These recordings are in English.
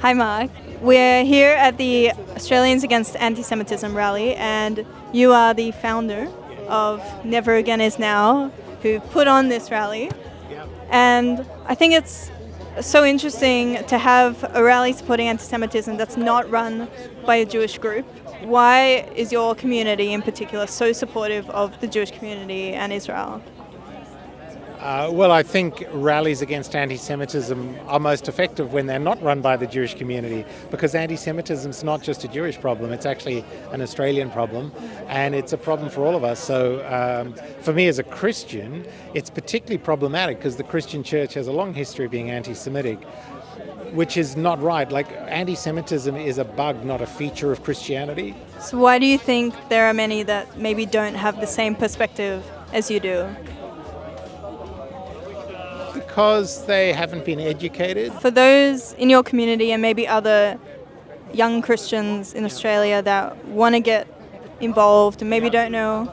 Hi, Mark. We're here at the Australians Against Antisemitism rally, and you are the founder of Never Again Is Now, who put on this rally. And I think it's so interesting to have a rally supporting anti-Semitism that's not run by a Jewish group. Why is your community in particular so supportive of the Jewish community and Israel? Well, I think rallies against anti-Semitism are most effective when they're not run by the Jewish community, because anti-Semitism is not just a Jewish problem, it's actually an Australian problem, and it's a problem for all of us. So for me as a Christian, it's particularly problematic because the Christian church has a long history of being anti-Semitic, which is not right. Like, anti-Semitism is a bug, not a feature of Christianity. So why do you think there are many that maybe don't have the same perspective as you do? Because they haven't been educated. For those in your community and maybe other young Christians in Australia that want to get involved and maybe don't know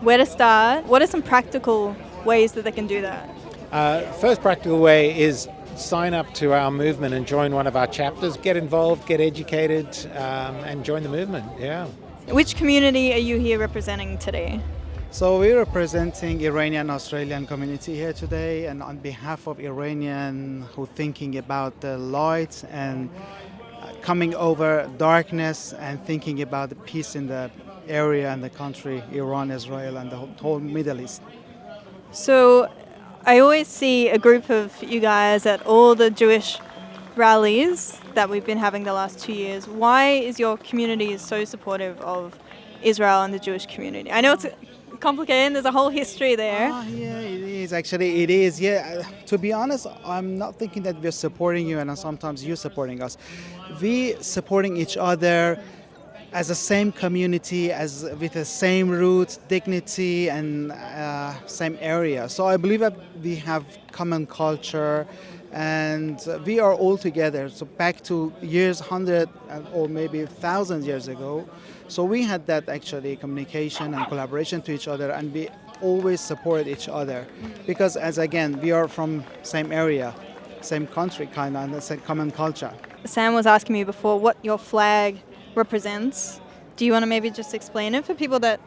where to start, what are some practical ways that they can do that? First practical way is sign up to our movement and join one of our chapters. Get involved, get educated, and join the movement. Yeah. Which community are you here representing today? So we're representing Iranian Australian community here today, and on behalf of Iranian who thinking about the light and coming over darkness and thinking about the peace in the area and the country, Iran, Israel, and the whole Middle East. So I always see a group of you guys at all the Jewish rallies that we've been having the last 2 years. Why is your community so supportive of Israel and the Jewish community? I know it's complicated. There's a whole history there. Yeah, it is. Actually, it is. Yeah, to be honest, I'm not thinking that we're supporting you and sometimes you supporting us. We supporting each other as a same community, as with the same roots, dignity, and same area. So I believe that we have common culture, and we are all together. So back to years, 100 or maybe 1,000 years ago. So we had that actually communication and collaboration to each other, and we always support each other because, as again, we are from same area, same country, kind of, and the same common culture. Sam was asking me before what your flag represents. Do you want to maybe just explain it for people that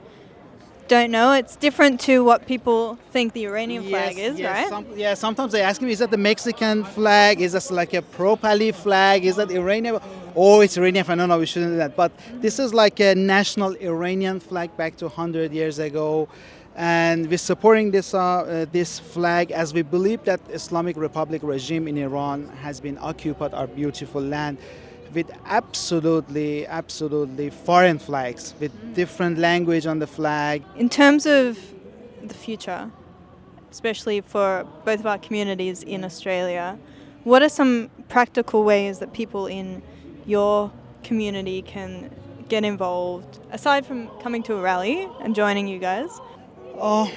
don't know? It's different to what people think the Iranian flag is, right? Sometimes they ask me, is that the Mexican flag? Is that like a pro-Pali flag? Is that Iranian? Oh, it's Iranian flag. No, we shouldn't do that. But this is like a national Iranian flag back to 100 years ago. And we're supporting this flag as we believe that Islamic Republic regime in Iran has been occupied our beautiful land with absolutely foreign flags, with different language on the flag. In terms of the future, especially for both of our communities in Australia, what are some practical ways that people in your community can get involved, aside from coming to a rally and joining you guys? Oh,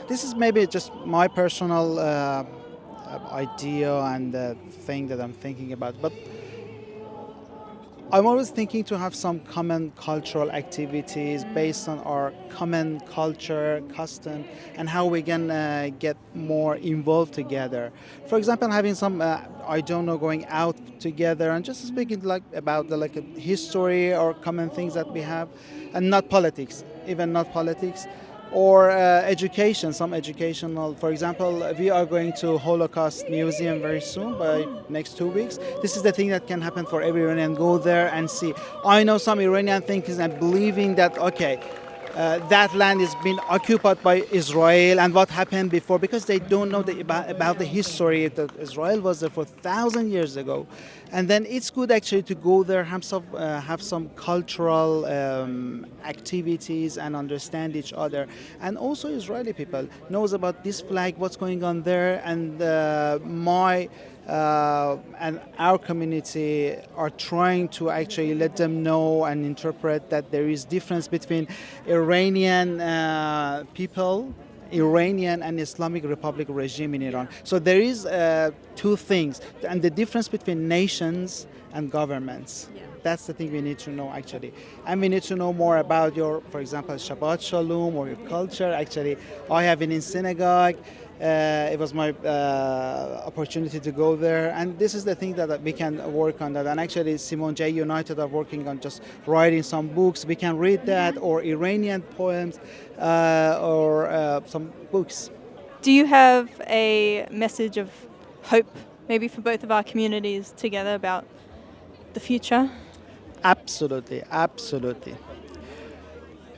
this is maybe just my personal idea and thing that I'm thinking about, but I'm always thinking to have some common cultural activities based on our common culture, custom, and how we can get more involved together. For example, having some, going out together and just speaking about the history or common things that we have, and not politics, even not politics. Or education, some educational. For example, we are going to Holocaust Museum very soon, by next 2 weeks. This is the thing that can happen for every Iranian. Go there and see. I know some Iranian thinkers and believing that, that land is being occupied by Israel and what happened before, because they don't know about the history that Israel was there for 1,000 years ago. And then it's good actually to go there, have some cultural activities and understand each other. And also Israeli people knows about this flag, what's going on there, and and our community are trying to actually let them know and interpret that there is difference between Iranian people, Iranian and Islamic Republic regime in Iran. So there is two things, and the difference between nations and governments. Yeah. That's the thing we need to know actually. And we need to know more about your, for example, Shabbat Shalom or your culture. Actually, I have been in synagogue It was my opportunity to go there, and this is the thing that we can work on that. And actually, Simon J. United are working on just writing some books. We can read that, or Iranian poems, or some books. Do you have a message of hope, maybe for both of our communities together, about the future? Absolutely, absolutely.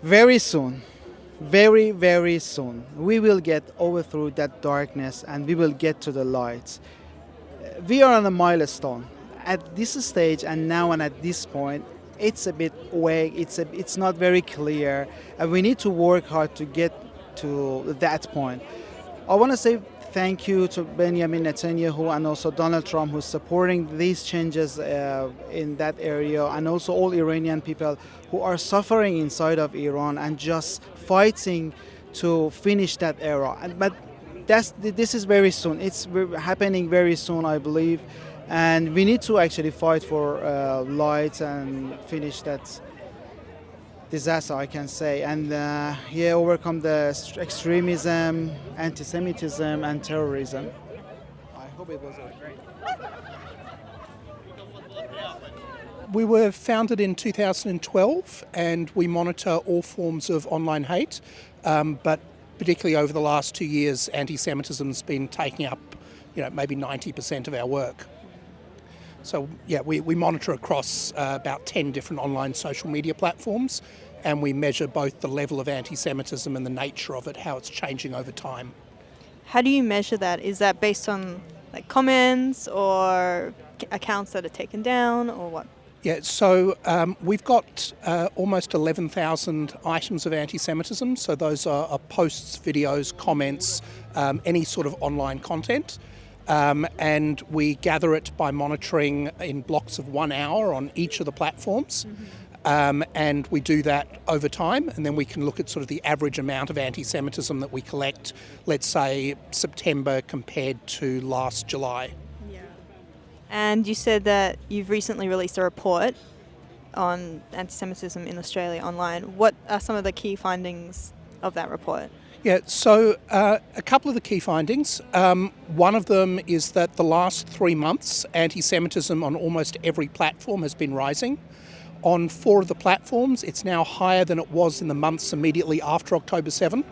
Very soon, very, very soon, we will get over through that darkness and we will get to the light. We are on a milestone. At this stage and now and at this point, it's a bit vague, it's not very clear, and we need to work hard to get to that point. I want to say thank you to Benjamin Netanyahu and also Donald Trump, who's supporting these changes in that area, and also all Iranian people who are suffering inside of Iran and just fighting to finish that era. But this is very soon. It's happening very soon, I believe, and we need to actually fight for light and finish that disaster, I can say, and overcome the extremism, anti-Semitism, and terrorism. I hope it was okay. We were founded in 2012, and we monitor all forms of online hate, but particularly over the last 2 years, anti-Semitism's been taking up, maybe 90% of our work. So we monitor across about 10 different online social media platforms, and we measure both the level of anti-Semitism and the nature of it, how it's changing over time. How do you measure that? Is that based on comments or accounts that are taken down, or what? Yeah, so we've got almost 11,000 items of anti-Semitism. So those are posts, videos, comments, any sort of online content. And we gather it by monitoring in blocks of 1 hour on each of the platforms. Mm-hmm. And we do that over time, and then we can look at sort of the average amount of anti-Semitism that we collect, let's say September compared to last July. Yeah. And you said that you've recently released a report on anti-Semitism in Australia online. What are some of the key findings of that report? Yeah, so a couple of the key findings. One of them is that the last 3 months, anti-Semitism on almost every platform has been rising. On 4 of the platforms, it's now higher than it was in the months immediately after October 7.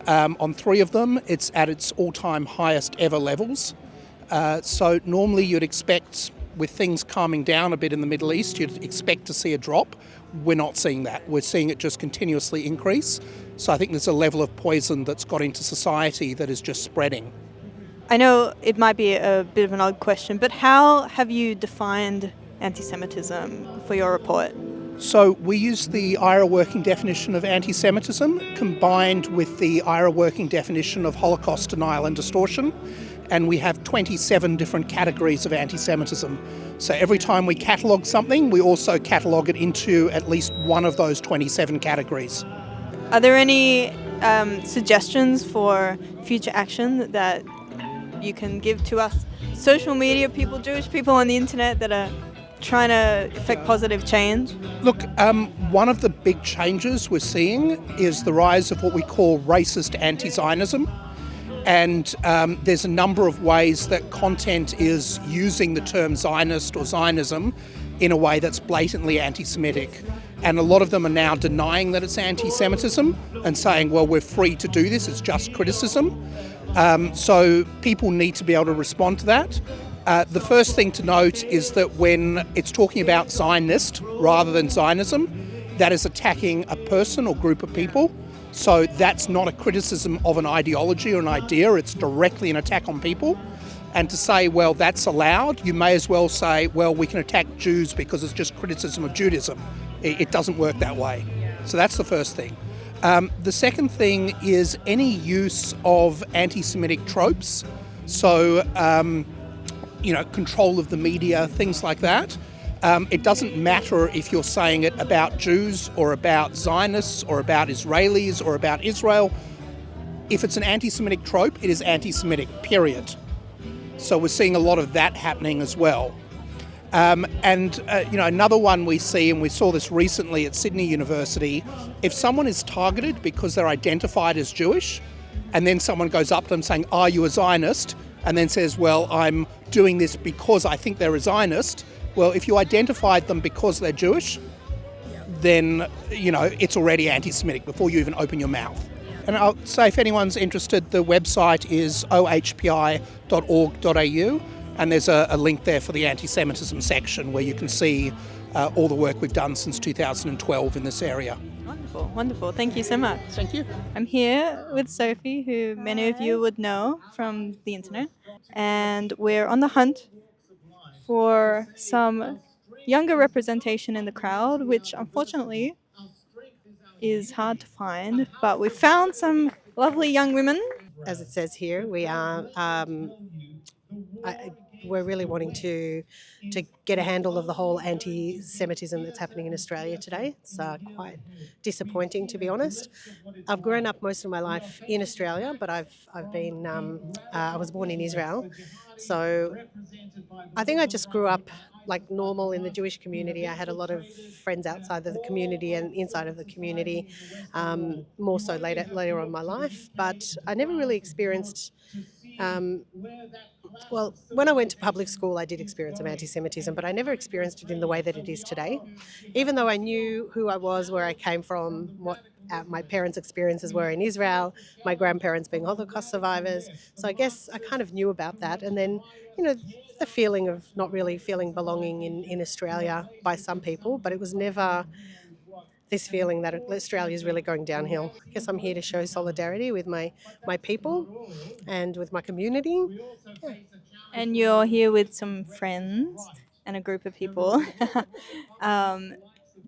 On 3 of them, it's at its all-time highest ever levels. So normally you'd expect, with things calming down a bit in the Middle East, you'd expect to see a drop. We're not seeing that. We're seeing it just continuously increase. So I think there's a level of poison that's got into society that is just spreading. I know it might be a bit of an odd question, but how have you defined anti-Semitism for your report? So we use the IRA working definition of anti-Semitism combined with the IRA working definition of Holocaust denial and distortion. And we have 27 different categories of anti-Semitism. So every time we catalogue something, we also catalogue it into at least one of those 27 categories. Are there any suggestions for future action that you can give to us, social media people, Jewish people on the internet that are trying to effect positive change? Look, one of the big changes we're seeing is the rise of what we call racist anti-Zionism. And there's a number of ways that content is using the term Zionist or Zionism in a way that's blatantly anti-Semitic. And a lot of them are now denying that it's anti-Semitism and saying, well, we're free to do this, it's just criticism. So people need to be able to respond to that. The first thing to note is that when it's talking about Zionist rather than Zionism, that is attacking a person or group of people. So that's not a criticism of an ideology or an idea, it's directly an attack on people. And to say, well, that's allowed, you may as well say, well, we can attack Jews because it's just criticism of Judaism. It doesn't work that way. So that's the first thing. The second thing is any use of anti-Semitic tropes, so, control of the media, things like that. It doesn't matter if you're saying it about Jews or about Zionists or about Israelis or about Israel. If it's an anti-Semitic trope, it is anti-Semitic, period. So we're seeing a lot of that happening as well. Another one we see, and we saw this recently at Sydney University, if someone is targeted because they're identified as Jewish, and then someone goes up to them saying, "Are you a Zionist?" and then says, "Well, I'm doing this because I think they're a Zionist." Well, if you identified them because they're Jewish, then, it's already anti-Semitic before you even open your mouth. And I'll say, if anyone's interested, the website is ohpi.org.au, and there's a link there for the anti-Semitism section where you can see all the work we've done since 2012 in this area. Wonderful, wonderful. Thank you so much. Thank you. I'm here with Sophie, who many of you would know from the internet, and we're on the hunt for some younger representation in the crowd, which unfortunately is hard to find, but we found some lovely young women. As it says here, we are we're really wanting to get a handle of the whole anti-Semitism that's happening in Australia today. It's quite disappointing, to be honest. I've grown up most of my life in Australia, but I was born in Israel, so I think I just grew up like normal in the Jewish community. I had a lot of friends outside of the community and inside of the community, more so later on in my life. But I never really experienced. Well, when I went to public school, I did experience some anti-Semitism, but I never experienced it in the way that it is today. Even though I knew who I was, where I came from, what my parents' experiences were in Israel, my grandparents being Holocaust survivors. So I guess I kind of knew about that. And then, the feeling of not really feeling belonging in Australia by some people, but it was never this feeling that Australia is really going downhill. I guess I'm here to show solidarity with my people and with my community. Yeah. And you're here with some friends and a group of people.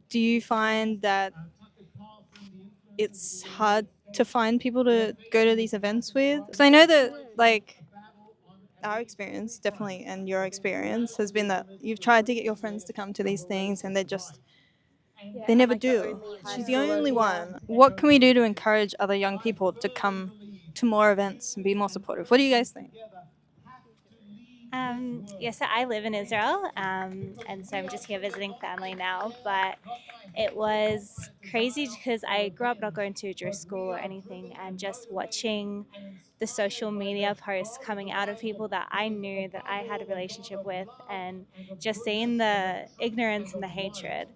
Do you find that it's hard to find people to go to these events with? Because I know that, our experience, definitely, and your experience has been that you've tried to get your friends to come to these things and they never do. She's the only one. What can we do to encourage other young people to come to more events and be more supportive? What do you guys think? So I live in Israel, and so I'm just here visiting family now. But it was crazy because I grew up not going to a Jewish school or anything, and just watching the social media posts coming out of people that I knew that I had a relationship with, and just seeing the ignorance and the hatred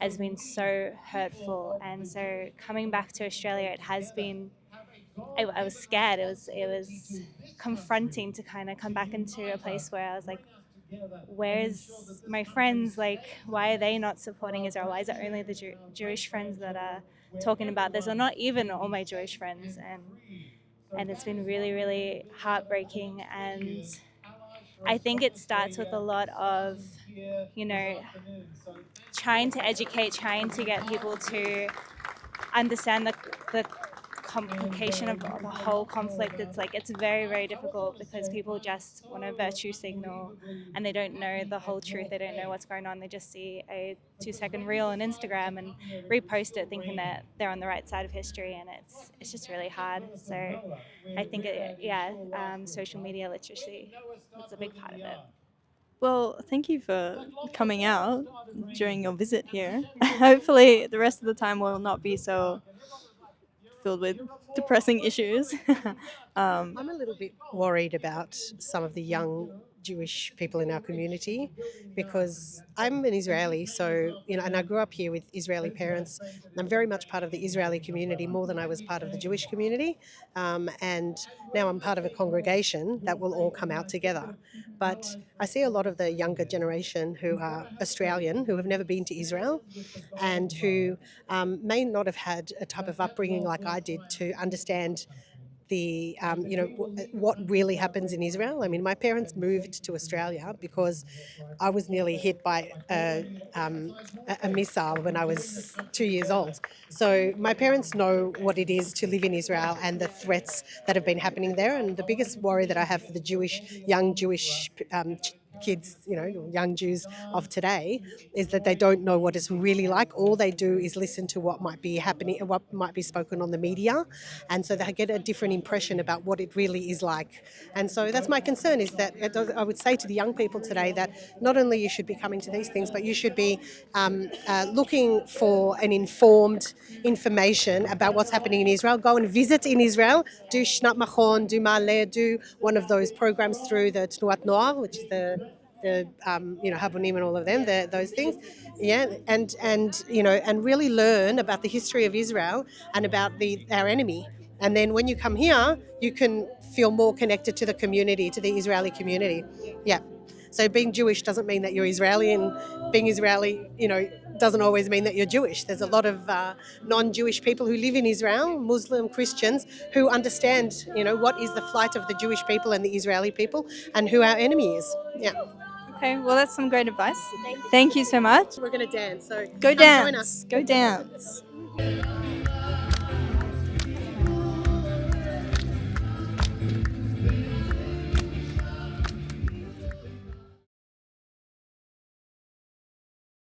has been so hurtful. And so coming back to Australia, it has been. I was scared. It was confronting to kind of come back into a place where I was like, where's my friends? Like, why are they not supporting Israel? Why is it only the Jewish friends that are talking about this, or not even all my Jewish friends? And it's been really, really heartbreaking. And I think it starts with a lot of, trying to educate, trying to get people to understand the complication of the whole conflict. It's very, very difficult because people just want to virtue signal and they don't know the whole truth. They don't know what's going on. They just see a 2-second reel on Instagram and repost it thinking that they're on the right side of history, and it's just really hard. So I think social media literacy is a big part of it. Well, thank you for coming out during your visit here. Hopefully, the rest of the time will not be so filled with depressing issues. I'm a little bit worried about some of the young Jewish people in our community because I'm an Israeli, and I grew up here with Israeli parents. I'm very much part of the Israeli community more than I was part of the Jewish community, and now I'm part of a congregation that will all come out together. But I see a lot of the younger generation who are Australian, who have never been to Israel, and who may not have had a type of upbringing like I did to understand the what really happens in Israel. I mean, my parents moved to Australia because I was nearly hit by a missile when I was 2 years old. So my parents know what it is to live in Israel and the threats that have been happening there. And the biggest worry that I have for the young Jewish kids, young Jews of today, is that they don't know what it's really like. All they do is listen to what might be happening, what might be spoken on the media, and so they get a different impression about what it really is like. And so that's my concern, is that I would say to the young people today that not only you should be coming to these things, but you should be looking for an informed information about what's happening in Israel. Go and visit in Israel, do Shnat Machon, do Ma'aleh, do one of those programs through the Tnuat Noar, which is the Habonim and all of them, those things, and really learn about the history of Israel and about our enemy. And then when you come here, you can feel more connected to the community, to the Israeli community. Yeah. So being Jewish doesn't mean that you're Israeli, and being Israeli, doesn't always mean that you're Jewish. There's a lot of non-Jewish people who live in Israel, Muslim, Christians, who understand, what is the plight of the Jewish people and the Israeli people, and who our enemy is. Yeah. Okay, well, that's some great advice. Thank you so much. We're going to dance, so Go come join us. dance. Go dance.